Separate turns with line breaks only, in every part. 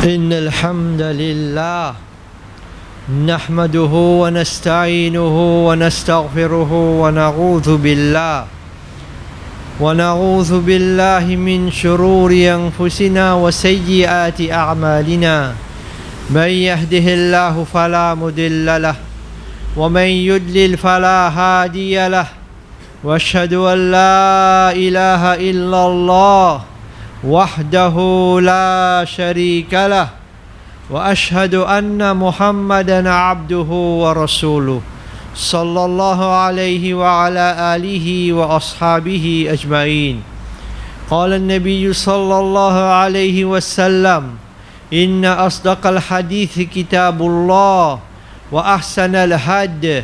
إن الحمد لله نحمده ونستعينه ونستغفره ونعوذ بالله من شرور أنفسنا وسيئات أعمالنا من يهده الله فلا مضل له ومن يضلل فلا هادي له وأشهد أن لا إله إلا الله وحده لا شريك له وأشهد أن محمدا عبده ورسوله صلى الله عليه وعلى آله وأصحابه أجمعين. قال النبي صلى الله عليه وسلم إن أصدق الحديث كتاب الله وأحسن الهدي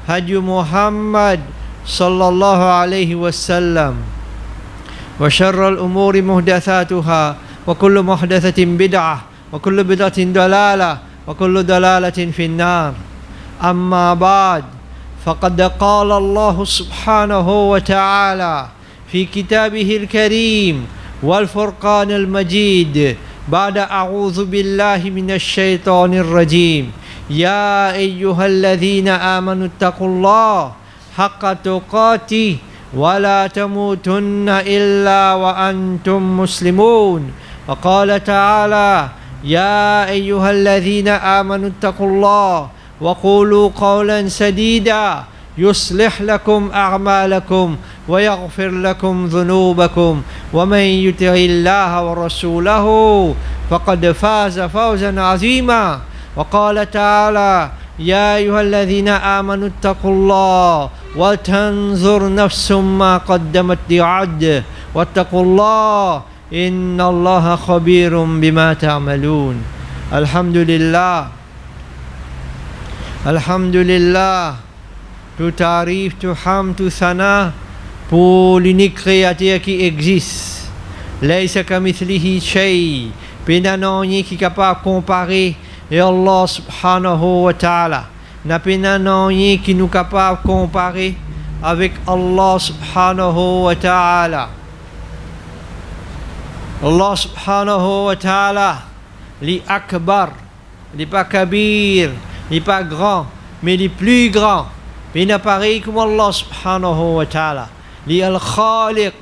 هدي محمد صلى الله عليه وسلم وشر الأمور محدثاتها وكل محدثة بدعة وكل بدعة ضلالة وكل ضلالة في النار. أما بعد فقد قال الله سبحانه وتعالى في كتابه الكريم والفرقان المجيد بعد أعوذ بالله من الشيطان الرجيم يا أيها الذين آمنوا اتقوا الله حق تقاته ولا تموتن إلا وأنتم مسلمون. وقال تعالى يا أيها الذين آمنوا اتقوا الله وقولوا قولا سديدا يصلح لكم أعمالكم ويغفر لكم ذنوبكم ومن يطع الله ورسوله فقد فاز فوزا عظيما. وقال تعالى يا أيها الذين آمنوا اتقوا الله وتنظر نفس ما قدمت لغد واتقوا الله إن الله خبير بما تعملون. الحمد لله, tout tarif, tout ham, tout sana pour l'unique créateur qui existe. Laysa kamithlihi shay, pénanonye qui est capable de comparer et Allah subhanahu wa ta'ala. N'a pénanonye qui nous capable de comparer avec Allah subhanahu wa ta'ala. Allah subhanahu wa ta'ala, li akbar, li pas kabir, li pas grand, mais li plus grand. Il n'a pareil comme Allah subhanahu wa ta'ala. Li al-khaliq,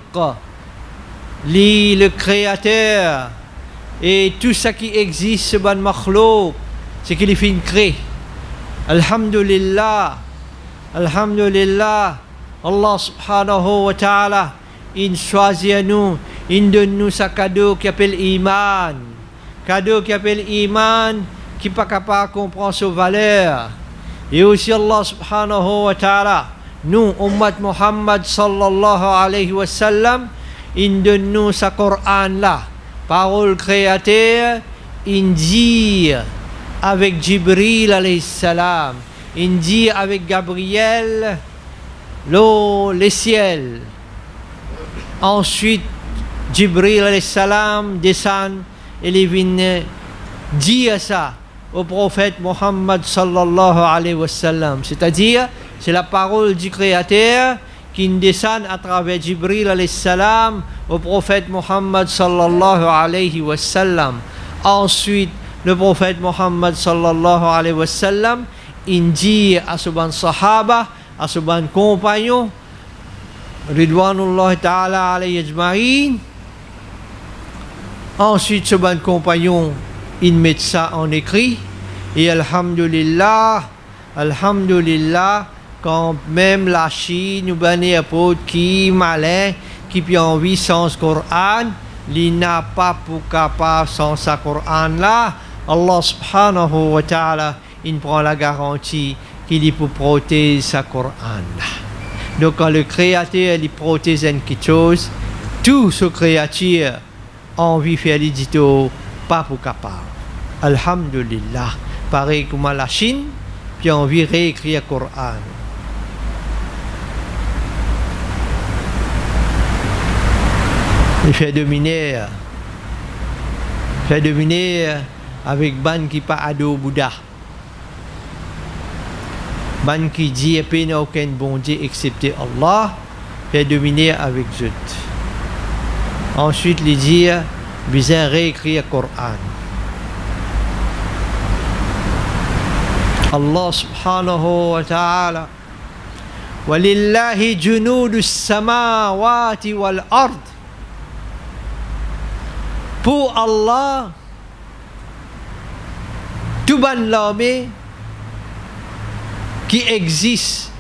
li le créateur. Et tout ce qui existe, ce ban makhlouk, c'est qu'il est fait créer. Alhamdulillah, Allah subhanahu wa ta'ala, il choisit à nous, il donne nous sa cadeau qui appelle iman. Cadeau qui appelle iman, qui n'est pas capable de comprendre sa valeur. Et aussi Allah subhanahu wa ta'ala, nous, Ummat Muhammad sallallahu alayhi wa sallam, il donne nous sa Coran là. Parole créateur, il dit avec Jibril alayhi salam, il dit avec Gabriel, l'eau, les ciels. Ensuite, Jibril alayhi salam descend et il vient dire ça au prophète Muhammad sallallahu alayhi wa sallam. C'est-à-dire, c'est la parole du créateur qui descend à travers Jibril alayhi salam au prophète Muhammad sallallahu alayhi wa sallam. Ensuite, le prophète Muhammad sallallahu alayhi wa sallam, il dit à ce bon sahaba, à ce bon compagnon, Ridwanullah ta'ala alayhi ajma'in. Ensuite, ce bon compagnon, il met ça en écrit. Et alhamdulillah, quand même la Chine ou ben apôtre qui malin, qui peut envie sans Coran, il n'a pas pour capable sans sa Coran là. Allah subhanahu wa ta'ala, il prend la garantie qu'il est pour protéger sa Coran là. Donc quand le créateur il protège quelque chose, tout ce créature a envie de faire l'édito, pas pour capable. Alhamdulillah. Pareil comme la Chine, puis on veut réécrire le Coran. Il fait dominer avec ban qui pas ado Bouddha. Ban qui dit qu'il n'y a aucun bon Dieu excepté Allah, fait dominer avec eux. Ensuite, il dit, besoin réécrire le Coran. Allah subhanahu wa ta'ala walillahi junudus samawati wal ard. Pour Allah tout ban l'armée qui existe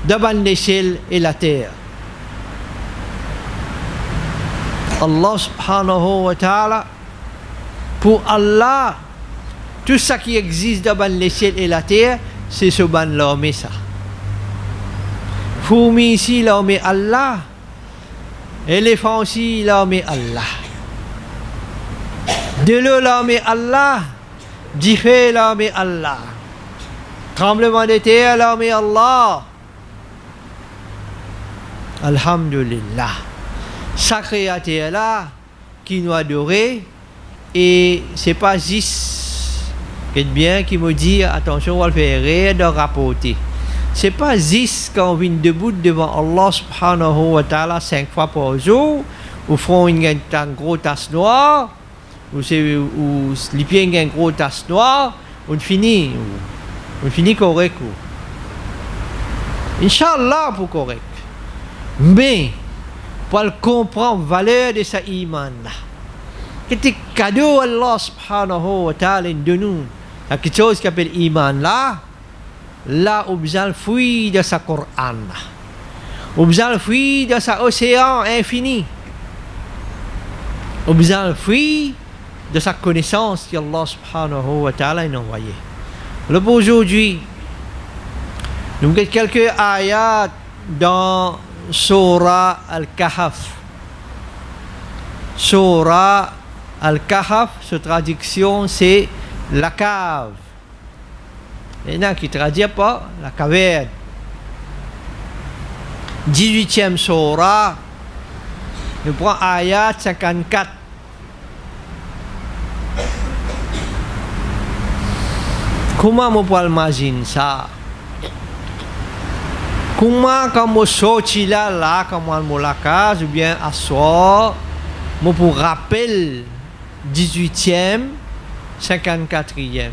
devant les ciels et la terre. Allah subhanahu wa ta'ala, pour Allah, tout ça qui existe devant les ciels et la terre, c'est ce ban l'armée ça. Fourmi ici, l'armée Allah. Éléphant ici, l'armée Allah. De l'eau, l'armée Allah. Du feu, l'armée Allah. Tremblement de terre, l'armée Allah. Alhamdulillah. Sa créature là qui nous adore, et c'est pas juste bien qui me dit attention, on va le faire de rapporter. C'est pas juste quand on vient debout devant Allah subhanahu wa ta'ala 5 fois par jour, ou font une gros tasse noire, ou les pieds une gros tasse noire, on finit correct. Inch'Allah pour correct. Mais pour comprendre la valeur de sa iman là, c'est cadeau Allah subhanahu wa ta'ala de nous. Il y a quelque chose qui s'appelle iman là où besoin fouille de sa Coran là, où besoin fouille de sa océan infini, où besoin fouille de sa connaissance qu'Allah subhanahu wa ta'ala a envoyé. Le pour aujourd'hui, nous avons quelques ayats dans Surah Al-Kahf. Surah Al-Kahf, sa traduction c'est la cave. Il y en a qui ne traduisent pas la caverne. 18e Surah, nous prenons ayat 54. Comment on peut imaginer ça? Comment quand on sortit là, comment on la case, ou bien à soir, on pour rappel 18e, 54e.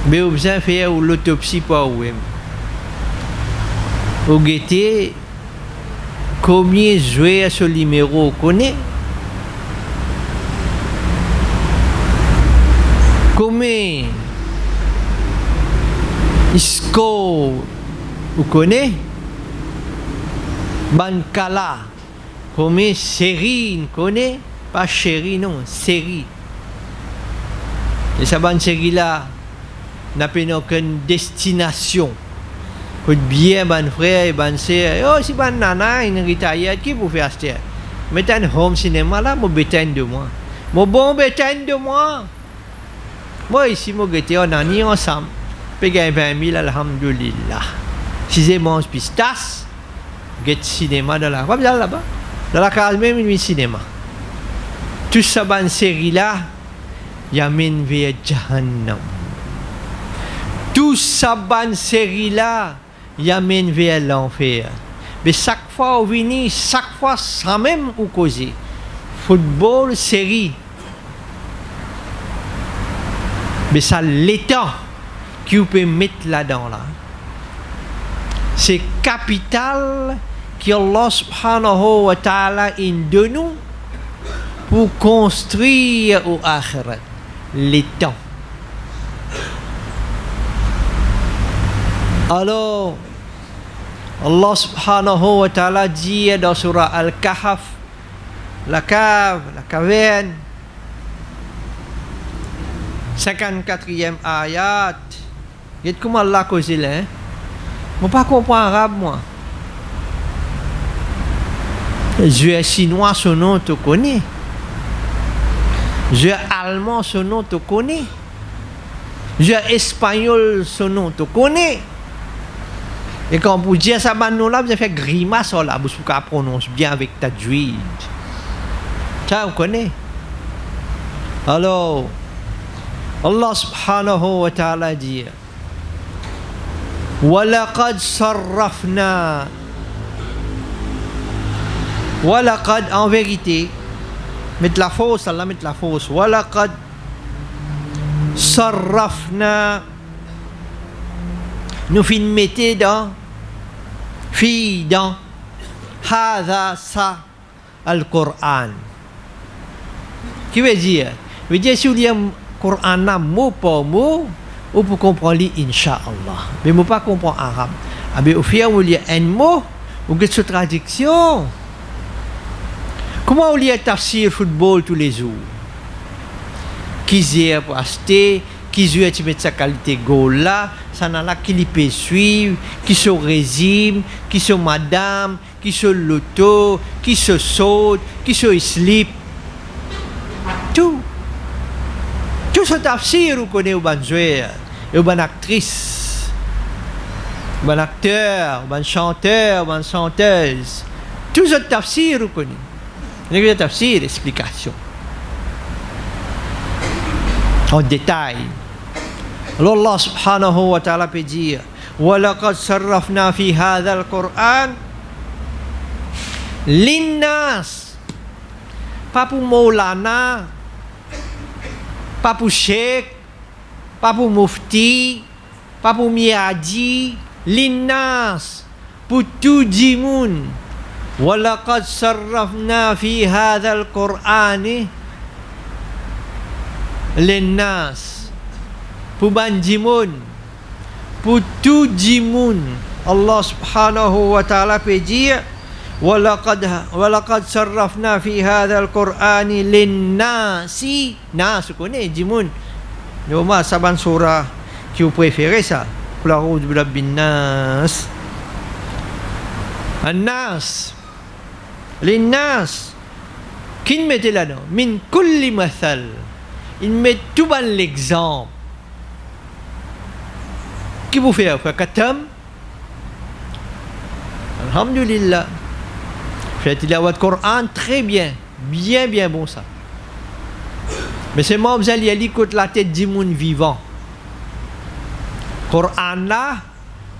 Mais vous avez fait l'autopsie pour vous. Vous avez combien joué à ce numéro, vous connaissez? Combien Isco, vous connaissez? Bankala, combien série, vous connaissez? Pas chérie, non, série. Et cette bonne série là n'a pas aucune destination. Faut bien, bon frère et bonne sœur. Oh, si bonne nana, une ritaillette, qui vous fait acheter? Mettez un home cinéma là, mon bétail de moi. Mon bon bétail de moi. Moi ici, mon bétail, on a ni ensemble. Paye 20 000, alhamdulillah. Si c'est mon pistas, get cinéma dans la. Quoi, là-bas? Dans la case même, une cinéma. Tout ça, bonne série là, yamin vers Jahannam. Tout ça, bonne série là, yamin vers l'enfer. Mais chaque fois, on vient, chaque fois, sans même ou causer. Football, série. Mais ça, l'état qui vous peut mettre là-dedans là. C'est capital qu'Allah subhanahu wa ta'ala de nous pour construire au akhirat les temps. Alors Allah subhanahu wa ta'ala dit dans surah Al-Kahf, la cave, la caverne, 54e ayat. Regarde comment Allah cause là, hein? Moi pas comprendre arabe moi. Je chinois son nom tu connais. Je allemand son nom tu connais. Je espagnol son nom tu connais. Et quand vous dites ça nous là, vous avez fait grimace là, vous pouvez prononcer bien avec ta juide. Ça vous connaissez. Alors Allah subhanahu wa ta'ala dit وَلَقَدْ صَرَّفْنَا وَلَقَدْ en vérité, mettre la fausse, Allah met la fausse. وَلَقَدْ sarrafna, nous fin mettez dans hadha ça al-Qur'an. Qui veut dire si vous lisez le Coran mot par mot, vous pouvez comprendre Inch'Allah. Mais vous ne pas comprendre arabe. Mais au fur et à mesure, vous lisez un mot, vous avez cette traduction. Comment vous lisez tafsir football tous les jours? Qui zère pour acheter, qui zère pour mettre sa qualité goal là, ça n'a là qui li peut suivre, qui se régime, qui se madame, qui se loto, qui se saute, qui se slip. Tout ce tafsir vous connaissez, vous joueur, vous actrice, vous acteur, vous chanteur, vous chanteuse. Tout ce tafsir vous connaissez. Le tafsir, explication. En détail. Alors Allah subhanahu wa ta'ala peut dire وَلَقَدْ صَرَّفْنَا فِي هَذَا الْقُرْآنِ لِلنَّاسِ. Pas pour Maulana, pas pour Cheikh, pas pour Mufti, pas pour Miadi, linnas, pour tout le monde. وَلَقَدْ صَرَّفْنَا فِي هَذَا الْقُرْآنِ linnas, pour Banjimoun, pour tout le monde. Allah subhanahu wa ta'ala peut dire وَلَقَدْ صَرَّفْنَا فِي هَذَا الْقُرْآنِ لِلنَّاسِ. Nas, vous connaissez, Jimoun. Normal, saban surah qui vous préférez ça. Qul a'udhu birabbin nas. An-nas. Linnas. Qui mettez là-dedans? Min kulli mathal. Il met tout bon l'exemple. Qui vous fait faire katam? Alhamdulillah. Faites tilawat Coran très bien. Bien bon ça. Mais c'est moi vous allez lire côté la tête du monde vivant. Coran là,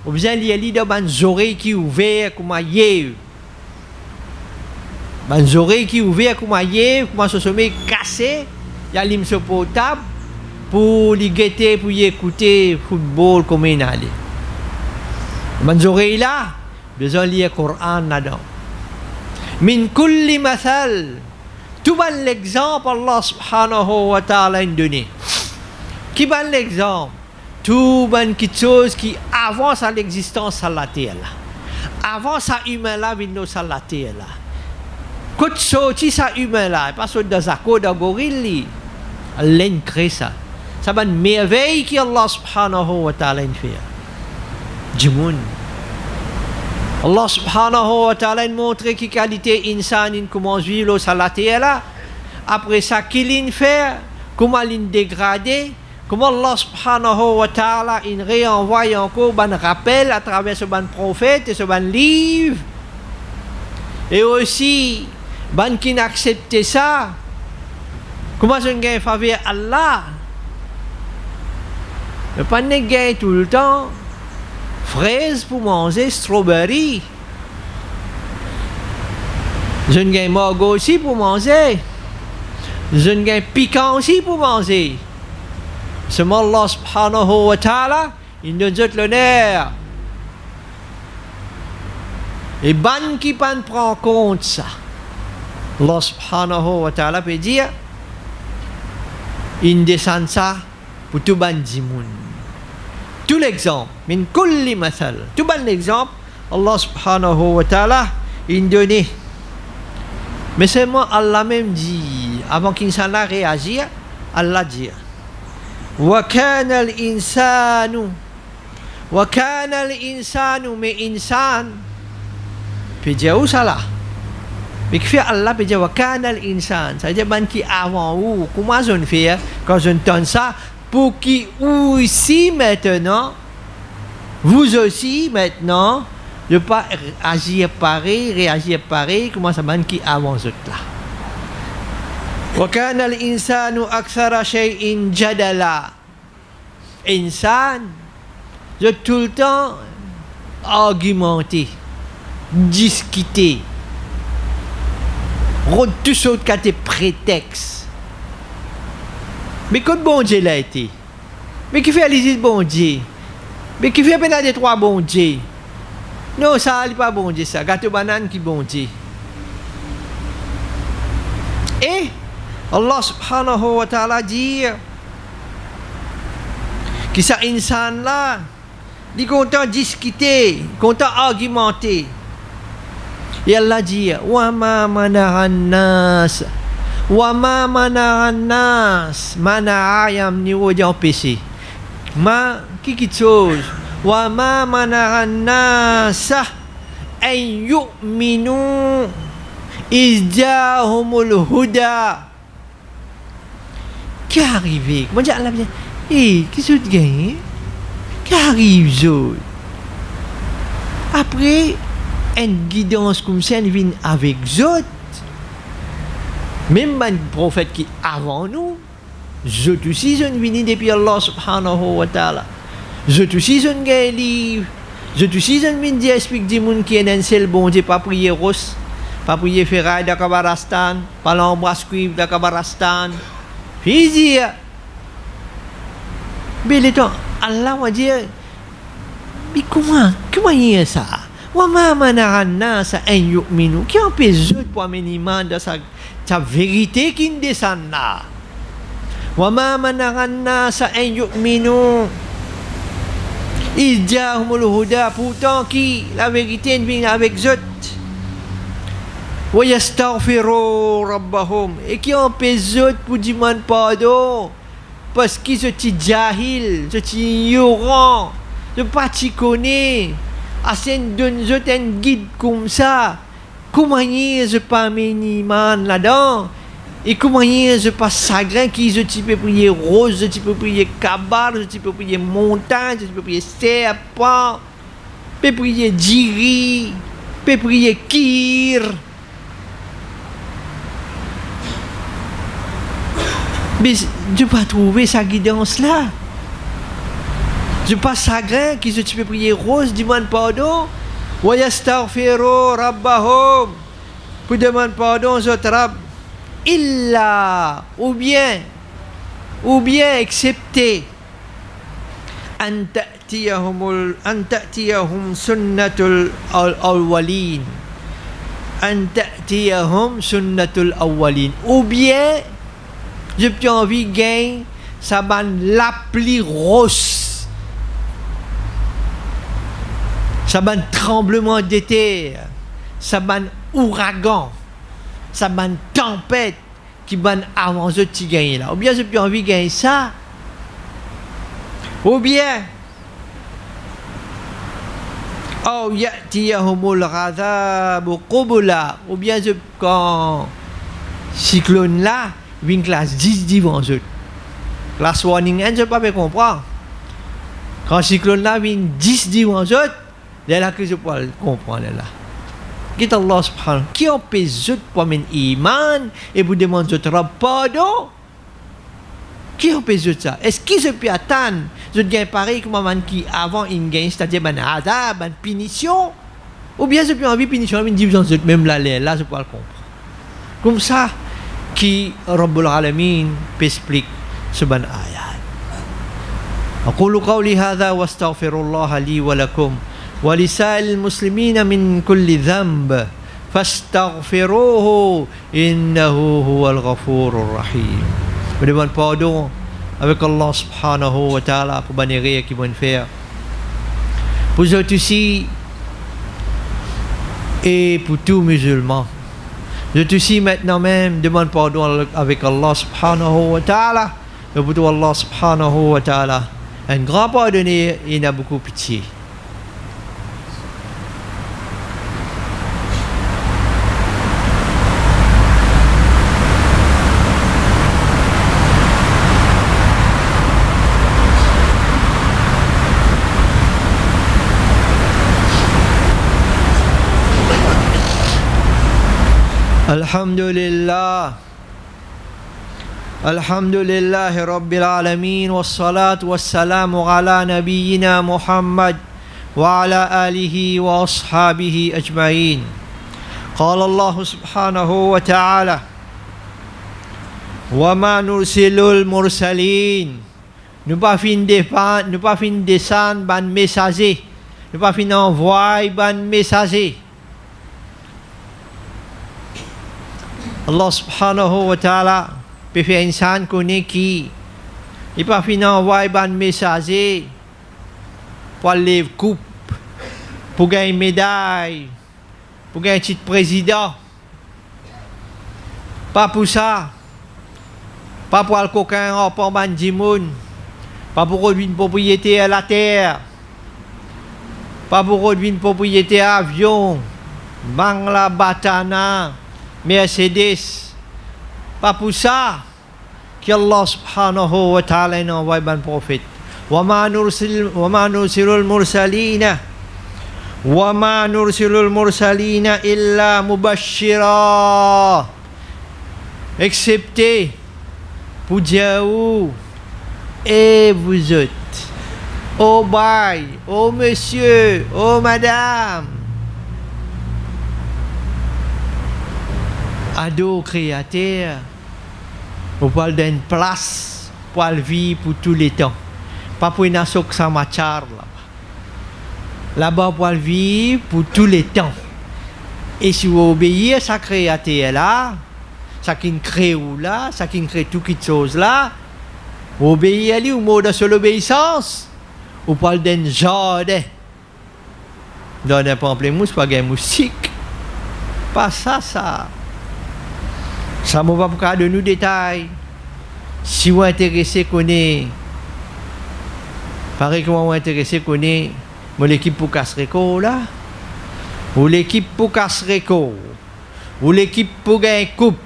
vous allez lire dans ban oreilles qui ouvert comme hier. Ban oreilles qui ouvert comme hier, comment se sommet cassé. Il y a l'imso portable pour les guetter, pour y écouter football comme il allait. Ban oreilles là, besoin lire Coran là-dedans. Min kulli mathal. Tout bon l'exemple Allah subhanahu wa ta'ala a donné. Qui bon l'exemple? Tout bon quelque chose qui avance à l'existence à la terre là. Avance à humain là, vino à la terre là. Quand sorti ça humain là, pas sur des accords de gorille, Allah crée ça. Ça va une merveille qui Allah subhanahu wa ta'ala fait. Jimoun. Allah subhanahu wa ta'ala a montré qui qualité insan comment vivre sur la terre là. Après ça, qu'il fait, comment il dégradé, comment Allah subhanahu wa ta'ala il réenvoie encore un rappel à travers ce ban prophète et ce ban livre. Et aussi, ban qui n'accepte ça, comment je gagne faveur Allah. Ne pas gagner tout le temps. Fraises pour manger, strawberry. Je ne gagne mango aussi pour manger. Je ne gagne piquant aussi pour manger. Seulement Allah subhanahu wa ta'ala, il nous donne l'honneur. Et ban qui pan prend compte ça. Allah subhanahu wa ta'ala peut dire, il descend ça pour tout ban dimoun. Tout l'exemple, min kulli mathal. Tout bon l'exemple, Allah subhanahu wa ta'ala, il donne. Mais seulement Allah même dit, avant qu'insan a réagi, Allah dit, wa kana al-insanu, mais insan, peut dire où ça là? Mais qui fait Allah peut dire wa kana al-insan, ça veut dire ban qui avant où, comment je fais quand je entends ça? Pour qui aussi maintenant, vous aussi maintenant, ne pas agir pareil, réagir pareil, comment ça va qui avance là. Wa kana al-insanu akthara shay'in jadala. Insan, je tout le temps argumenter, discuter, tout ce qui a été prétexte. Mais quand bon Dieu l'a été, Mais qui fait les bon Dieu? Mais qui fait pénal des trois bon Dieu? Non, ça n'est pas bon Dieu, ça. Gâteau banane qui bon Dieu. Et Allah subhanahu wa ta'ala dit que ça insan là, il content discuter, content argumenter. Et Allah dit wa ma mana'an nas mana yam ni wo dia empêcher. Ma qui chose wa ma mana'an nas an yu'minu izjahumul huda. Qui est arrivé? Comment dire Allah bien? Qu'est-ce que tu gagnes? Qui arrive, Zod? Après, une guidance comme ça, elle vient avec Zod. Même un prophète qui avant nous, Zod aussi, ils viennent depuis Allah subhanahu wa ta'ala. Zod aussi, ils ont gagné livre. Zod aussi, ils viennent dire, explique des gens qui est un seul bon Dieu, pas prier Ros, pas prier Ferraille de Kabarastan, pas l'embrasse cuivre de Kabarastan. Puis il dit, mais le temps, Allah va dire, mais comment il y a ça? Wa ma mana'an nas an yu'minu. Qui empêche pour amener iman de sa vérité qui ne descend là? Wa ma mana'an nas an yu'minu izjahumul huda. Pourtant qui la vérité vient avec Zot. Wa yastaghfiru rabbahum. Et qui empêche Zot pour demander pardon? Parce qu'ils sont jahil, sont ignorants, ne pas t'y connaître. Assez donne un guide comme ça. Comment je pas miniman là-dedans? Et comment je pas chagrin qui je peux prier rose, je peux prier kabar, je peux prier montagne, je peux prier serpent, je peux prier djiri, je peux prier kir. Mais je ne peux pas trouver sa guidance là. Je ne peux pas chagrin qui je peux prier rose, demande pardon. Wa yastaghfiru rabbahum. Pour demander pardon aux autres Rab. Illa, ou bien excepté an ta'tiyahum sunnatul awwalin. An ta'tiyahum sunnatul awwalin. Ou bien j'ai plus envie de gagner ça ban l'appli rose, ça ban tremblement de terre, ça ban ouragan, ça ban tempête qui ban avant ce petit gagner là. Ou bien j'ai plus envie de gagner ça, ou bien oh ya'tiyahumul ghadhabu qubula. Ou bien quand cyclone là une classe 10 devant eux. Classe warning, je ne peux pas comprendre. Quand le cyclone là vient 10 devant eux, c'est là que je peux comprendre. Qui Allah subhanahu qui empêche eux pour mener iman et pour demander eux pardon? Qui empêche eux ça? Est-ce qu'ils se peut attendre? Je gagne pareil comme un qui avant une gagne, c'est-à-dire un adab, une punition? Ou bien je peux envie punition, une division eux même là, je peux le comprendre. Comme ça, qui Rabbul Alamin explique seban ayat. Aqulu qawli hadha wa astaghfirullah li wa lakum wa lisa'il muslimina min kulli dhanb fastaghfiruhu innahu huwal ghafurur rahim. Je demande pardon avec Allah subhanahu wa ta'ala pour bannirer qui vont faire. Pour eux aussi et pour tous musulmans. Je te suis maintenant même, demande pardon avec Allah subhanahu wa ta'ala. Et pour Allah subhanahu wa ta'ala, un grand pardonné, il a beaucoup pitié. Alhamdulillah Rabbil Alamin wassalatu wassalamu ala nabiyyina Muhammad wa ala alihi wa ashabihi ajma'in. Qala Allah subhanahu wa ta'ala wa ma nursilul mursalin nous pas fin dépendre, nous pas fin descendre ban messager, nous pas fin envoyer ban messager. Allah subhanahu wa ta'ala peut faire insan connaît qui il pas fin envoyer ban messager pour les coupe, pour gagner médaille, pour gagner titre président. Pas pour ça. Pas pour le coquin, pour ban dimoun. Pas pour produire une propriété à la terre. Pas pour produire une propriété à avion. Bangla, Batana, Mercedes. Pas pour ça qu'Allah subhanahu wa ta'ala envoie ban prophète. وما نرسل المرسلين إلا مبشرا excepté pour dire et vous autres, oh bail, oh monsieur, oh madame, ado créateur, on parle d'une place pour le vivre pour tous les temps. Pas pour une assoc sans machar là-bas pour le vivre pour tous les temps. Et si vous obéissez à sa créature là, ça qui crée ou là, ça qui crée tout quelque chose là, vous obéissez à lui au mot de son obéissance, vous parlez d'un jardin. Dans un pamplemousse, pas un moustique. Pas ça. Ça ne va pas de nous détails. Si vous êtes intéressé, connaissez. Pareil que moi, intéressé, connaît l'équipe pour Casreco là, ou l'équipe pour Casreco, ou l'équipe pour gagner coupe,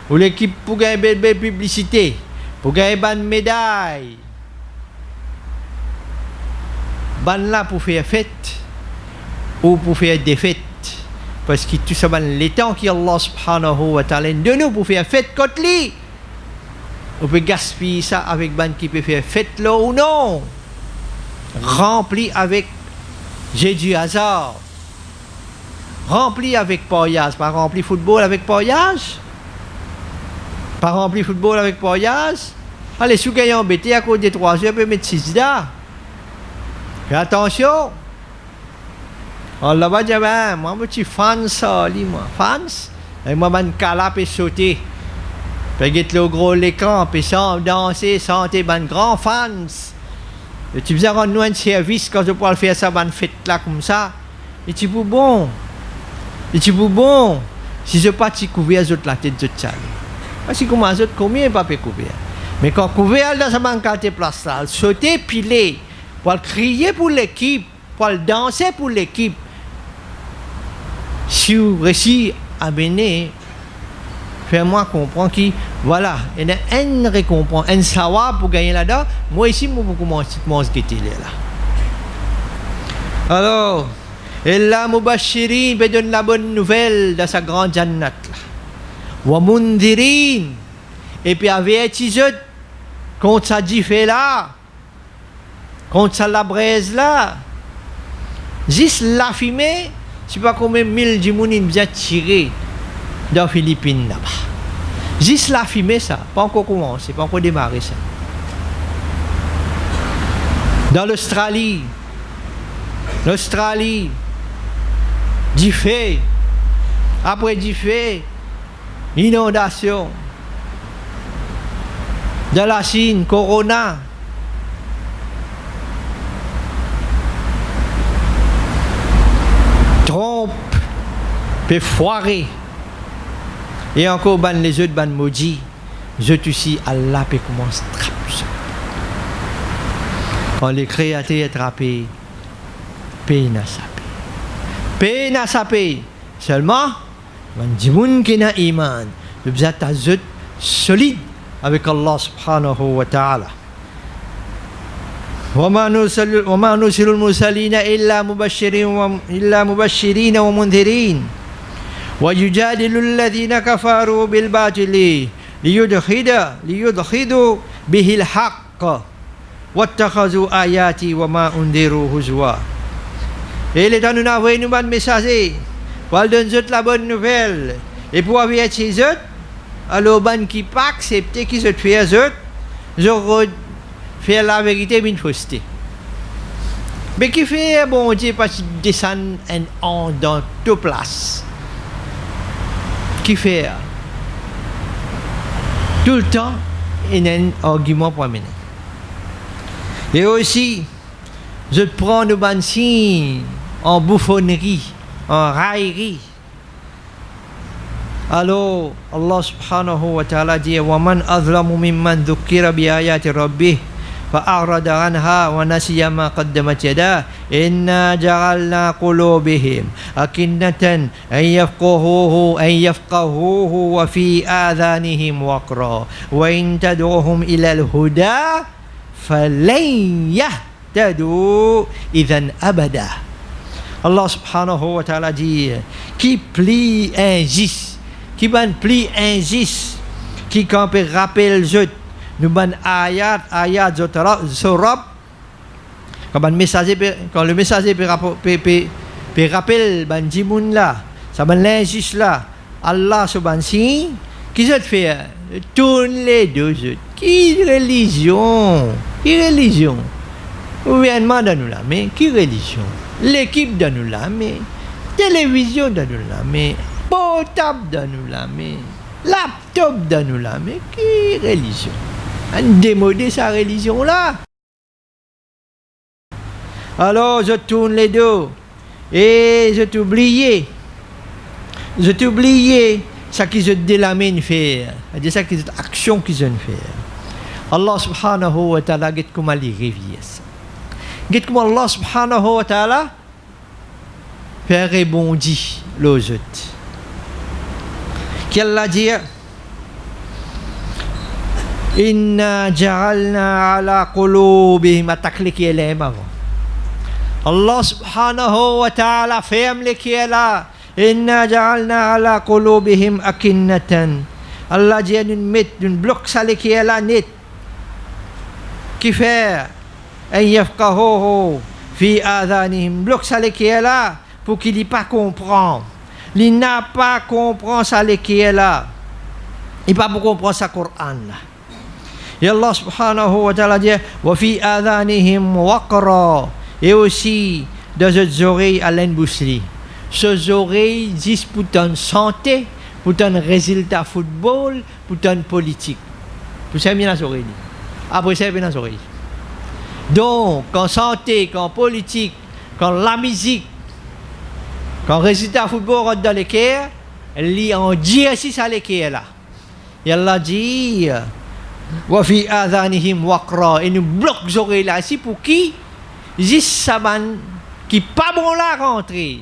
ou l'équipe pour gagner belle publicité, pour gagner bonne médaille. Ban là pour faire fête, ou pour faire des fêtes. Parce que tout ça, les temps qu'Allah subhanahu wa ta'ala de nous pour faire fête contre lui. On peut gaspiller ça avec ban qui peut faire fête là ou non. Rempli avec j'ai du hasard, rempli avec paillage, pas rempli football avec paillage, pas rempli football avec paillage. Allez, si vous gagnez embêté à cause des 3 heures, vous pouvez mettre 6 là. Fais attention. On l'a pas dit, moi, je suis fan ça, moi, fans. Et moi, je calap et sauter. Puis, le gros l'écran, puis sans danser, santé, ben grand fans. Et tu faisais rendre nous un service quand je pourrais faire ça, une fête là comme ça. Et tu peux bon. Si je pas couvrir les autres la tête de ça. Parce que comment les autres combien pas couvrir. Mais quand couvrir dans sa banque place là, sauter pilé, pour crier pour l'équipe, pour danser pour l'équipe. Si vous réussissez à mener, fais-moi comprendre que voilà, il y a une récompense, un savoir pour gagner là-dedans. Moi ici, moi beaucoup moins ce qui était là. Alors, Allah mubashirin donne la bonne nouvelle dans sa grande jannat là. Wa mundirin, et puis avec les autres contre ça fait là, contre ça la braise là, juste la fumée, je sais pas combien 1000 jimounines bien tiré dans les Philippines là-bas. Juste la fumée ça, pas encore commencé, pas encore démarré ça. Dans l'Australie, du fait, après du fait, inondation. Dans la Chine, corona. Trompe, peut foirer. Et encore, les autres, maudits. Je aussi, Allah peut commencer à trapper ça. Quand les créateurs attrapés, peine à saper. Seulement, man dimoun qui n'a iman, le bzat azut solide avec Allah subhanahu wa ta'ala. وما نرسل المرسلين إلا مبشرين ومنذرين ويجادل الذين كفروا بالباطل ليدحضوا به الحق واتخذوا آياتي وما أنذروا هزوا. Et les temps nous avons une bonne messager pour donner la bonne nouvelle et pour avoir ces autres alors ban qui pas accepter qui se fait autres faire la vérité, une fausseté. Mais qui fait, bon Dieu, parce qu'il descend en dans toute place. Qui fait tout le temps, il y a un argument pour amener. Et aussi, je prends le ban signe en bouffonnerie, en raillerie. Alors, Allah subhanahu wa ta'ala dit وَمَنْ أَظْلَمُ مِمَّنْ ذُكِّرَ بِآيَاتِ رَبِّهِ فأعرض عنها ونسي ما قدمت يداه إنا جعلنا قلوبهم أكنة أن يفقهوه وفي آذانهم وقرا وإن تدعوهم إلى الهدى فلن يهتدوا إذا أبدا. Allah subhanahu wa ta'ala dit qui plie injuste, qui ban plie injuste, qui quand peut rappeler je nous ban ayat sorab quand le messager peut rappeler ban jimoun là ça ban l'injuste là Allah subhanahu si qui se fait tourne les deux qui religion gouvernement dans nous là mais qui religion l'équipe dans nous là mais télévision dans nous là mais portable dans nous là mais laptop dans nous là mais qui religion on démodé sa religion là. Alors je tourne les dos et je t'oubliais ça qu'ils ont délamé faire c'est ça qu'ils action qu'ils ont faire. Allah subhanahu wa ta'ala get comme les rivières get comme Allah subhanahu wa ta'ala faire rebondir les autres qu'Allah dit Inna ja'alna ala qulubihim attaque qui est là avant. Allah subhanahu wa ta'ala ferme les qui est là. Inna ja'alna ala qulubihim akinnatan. Allah dit nous met nous bloque ça les qui est là net. Qui fait an yafqahuhu fi adhanihim bloque ça les qui est là pour qu'il n'y pas comprendre. Il n'a pas comprendre ça les qui est là. Il pas pour comprendre ça Coran là. Et Allah subhanahu wa ta'ala dit wa fi adhanihim waqra et aussi dans les oreilles Alain Bousli. Ces oreilles disent pour ton santé, pour ton résultat football, pour ton politique. Pour ça bien les oreilles. Après ça bien les oreilles. Donc quand santé, quand politique, quand la musique, quand résultat football rentre dans les cœurs, elle lit en dire si ça les cœurs là. Et Allah dit wa fi adhanihim waqra et nous bloque les oreilles là ici pour qui juste saban qui pas bon là rentrer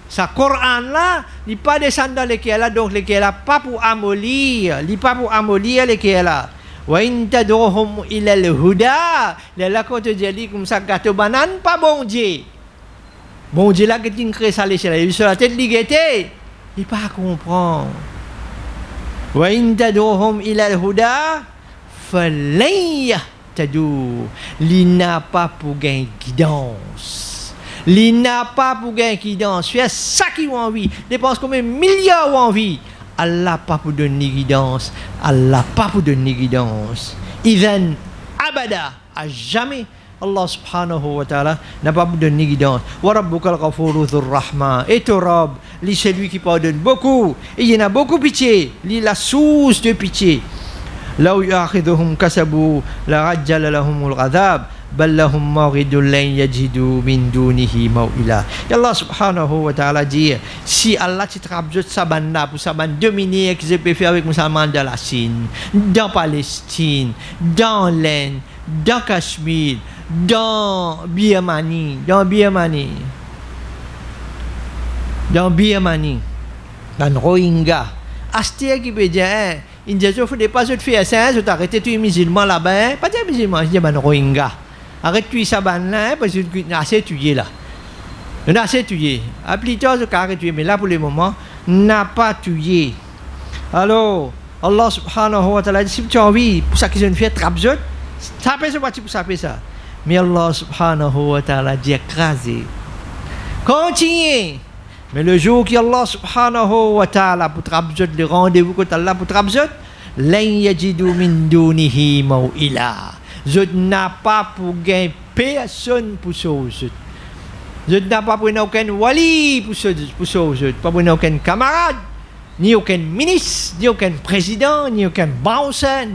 ça Coran là il pas descendre dans les cœurs là donc les cœurs là pas pour amollir il pas pour amollir les cœurs là wa in tad'uhum ila al-huda là quand tu dis comme ça gâteau banane pas bon Dieu là qui t'in ça les sur la tête ligété il pas comprendre wa in tad'uhum ila al-huda فَلَنْ يَهْتَدُوا. Il n'a pas pour gagner guidance. Il n'a pas pour gagner guidance. Fais ça qu'ils ont envie. Dépense combien de milliards ont envie. Allah pas pour donner guidance. Allah pas pour donner guidance. Idhan abada. À jamais. Allah subhanahu wa ta'ala n'a pas pour donner guidance. Wa rabbukal ghafuru dhur rahma. Et ton Rabb, lui c'est lui qui pardonne beaucoup. Et il y en a beaucoup pitié. Lui la source de pitié. لو يأخذهم كسبوا لعجل لهم العذاب بل لهم موعد لن يجدوا من دونه موئلا. Allah subhanahu wa ta'ala dit si Allah te traduit sabana pour saban dominer que je peux faire avec musulmans dans la Chine, dans Palestine, dans l'Inde, dans Cachemire, dans Birmanie, dans Rohingya. Astia qui peut dire il dit, il ne faut pas se faire ça, je t'arrête tous les musulmans là-bas, pas des musulmans, je dis, Rohingya. Arrête-tu ça là, parce que tu as assez tué là. On a assez tué. À plus tard, je arrête tué, mais là pour le moment, n'a pas tué. Alors, Allah subhanahu wa ta'ala dit, si tu as envie, pour ça qu'ils ont fait trapzot, ça fait ça, pour ça fait ça. Mais Allah subhanahu wa ta'ala dit, écrasé. Continuez. Mais le jour qui Allah subhanahu wa ta'ala pour trabzot le rendez-vous que Allah pour trabzot lan yajidu min dunihi maw'ila Zut n'a pas pour gagner personne pour sauver. Zut n'a pas pour aucun wali pour sauver. Pas pour aucun camarade, ni aucun ministre, ni aucun président, ni aucun bouncer,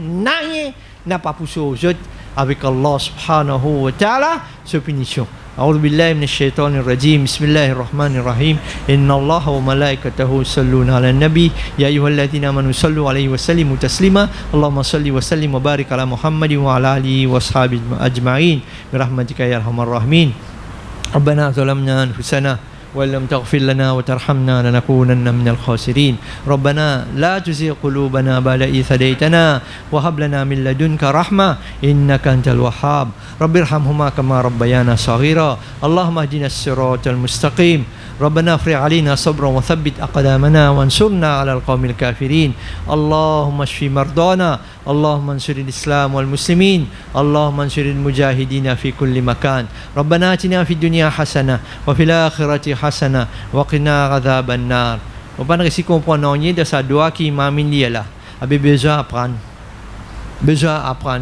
n'a pas pour sauver avec Allah subhanahu wa ta'ala, sa punition. أعوذ بالله من الشيطان الرجيم بسم الله الرحمن الرحيم إن الله وملائكته يصلون على النبي يا أيها الذين آمنوا صلوا عليه وسلموا تسليما اللهم صل وسلم وبارك على محمد وعلى آله وأصحابه أجمعين برحمتك يا أرحم الراحمين ربنا ظلمنا أنفسنا وإن لم تغفر لنا وترحمنا لنكونن من الخاسرين ربنا لا تزغ قلوبنا بعد إذ هديتنا وهب لنا من لدنك رحمة إنك أنت الوهاب رب ارحمهما كما ربيانا صغيرا اللهم اهدنا الصراط المستقيم ربنا افرغ علينا صبرا وثبت أقدامنا وانصرنا على القوم الكافرين اللهم اشف مرضانا اللهم انصر الإسلام والمسلمين اللهم انصر المجاهدين في كل مكان ربنا آتنا في الدنيا حسنة وفي الآخرة حسنة وقنا عذاب النار Rupanya si comprenons de sa doa qui m'a mis là avait besoin d'apprendre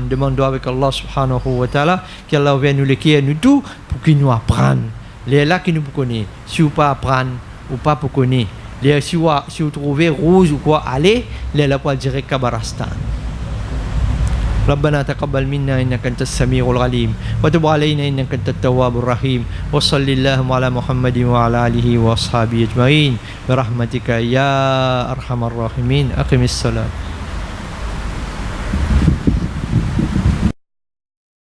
demandons avec Allah subhanahu wa ta'ala qu'Allah vienne nous l'écrire nous tout pour qu'il nous apprenne les là qui nous connaît si ou pas apprendre ou pas pour connaître les si vous trouvez rouge ou quoi allez les là pour direct Kabarastan ربنا تقبل منا إنك أنت السميع العليم وتب علينا إنك أنت التواب الرحيم وصل اللهم على محمد وعلى آله وأصحابه أجمعين برحمتك يا أرحم الراحمين أقم الصلاة